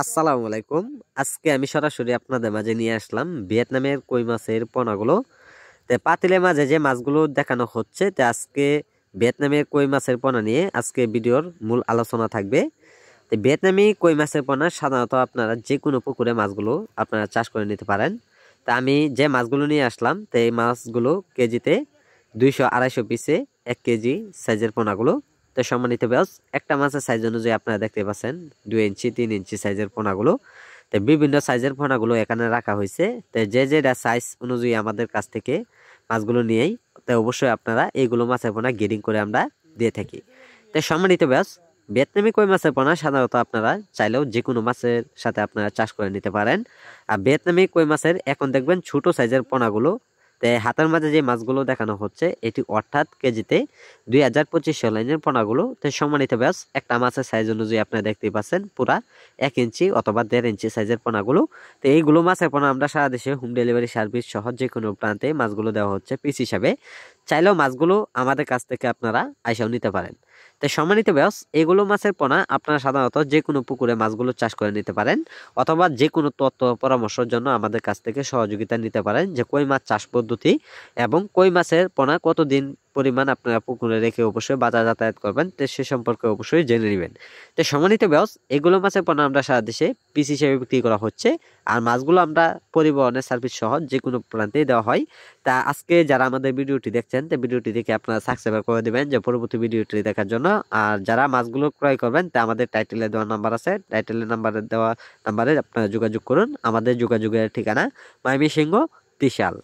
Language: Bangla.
আসসালামু আলাইকুম। আজকে আমি সরাসরি আপনাদের মাঝে নিয়ে আসলাম ভিয়েতনামের কই মাছের পোনাগুলো। পাতিলের মাঝে যে মাছগুলো দেখানো হচ্ছে, আজকে ভিয়েতনামের কই মাছের পোনা নিয়ে আজকে ভিডিওর মূল আলোচনা থাকবে। ভিয়েতনামি কই মাছের পোনা সাধারণত আপনারা যে কোনো পুকুরে মাছগুলো আপনারা চাষ করে নিতে পারেন। আমি যে মাছগুলো নিয়ে আসলাম, এই মাছগুলো কেজিতে 200-250 পিসে 1 কেজি সাইজের পোনাগুলো। সম্মানিত ব্যাস, একটা মাছের সাইজ অনুযায়ী আপনারা দেখতে পাচ্ছেন 2 ইঞ্চি 3 ইঞ্চি সাইজের পোনাগুলো। বিভিন্ন সাইজের পোনাগুলো এখানে রাখা হয়েছে। যেটা সাইজ অনুযায়ী আমাদের কাছ থেকে মাছগুলো নিয়েই অবশ্যই আপনারা এইগুলো মাছের পোনা গ্রেডিং করে আমরা দিয়ে থাকি। সম্মানিত ব্যাস, ভিয়েতনামি কই মাছের পোনা সাধারণত আপনারা চাইলেও যে কোনো মাছের সাথে আপনারা চাষ করে নিতে পারেন। আর ভিয়েতনামি কই মাছের এখন দেখবেন ছোট সাইজের পোনাগুলো, হাতের মাঝে যে মাছগুলো দেখানো হচ্ছে এটি অর্থাৎ কেজিতে 2025 লাইনের পোনাগুলো। সম্মানিত ব্যাস, একটা মাছের সাইজ অনুযায়ী আপনারা দেখতে পাচ্ছেন পুরা 1 ইঞ্চি অথবা 1.5 ইঞ্চি সাইজের পোনাগুলো। এইগুলো মাছের পোনা আমরা সারা দেশে হোম ডেলিভারি সার্ভিস সহ যে কোনো প্রান্তে মাছগুলো দেওয়া হচ্ছে পিস হিসাবে। চাইলেও মাছগুলো আমাদের কাছ থেকে আপনারা আইসাও নিতে পারেন। সম্মানিত ব্যাস, এগুলো মাছের পোনা আপনারা সাধারণত যে কোনো পুকুরে মাছগুলো চাষ করে নিতে পারেন, অথবা যে কোনো তথ্য পরামর্শের জন্য আমাদের কাছ থেকে সহযোগিতা নিতে পারেন, যে কই মাছ চাষ পদ্ধতি এবং কই মাছের পোনা কতদিন পরিমাণ আপনারা পুকুরে রেখে অবশ্যই বাজার যাতায়াত করবেন, সে সম্পর্কে অবশ্যই জেনে নেবেন। সম্মানিত ব্যাস, এগুলো মাছের পোনা আমরা সারা দেশে পিস হিসেবে বিক্রি করা হচ্ছে, আর মাছগুলো আমরা পরিবহনের সার্ভিস সহ যে কোনো প্রান্তেই দেওয়া হয়। আজকে যারা আমাদের ভিডিওটি দেখছেন, ভিডিওটি দেখে আপনারা সাবস্ক্রাইব করে দিবেন যে পরবর্তী ভিডিওটি দেখার জন্য। আর যারা মাছগুলো ক্রয় করবেন, আমাদের টাইটেলে দেওয়া নাম্বার আছে, টাইটেলের নাম্বারে আপনারা যোগাযোগ করুন। আমাদের যোগাযোগের ঠিকানা ময়মনসিংহ ত্রিশাল।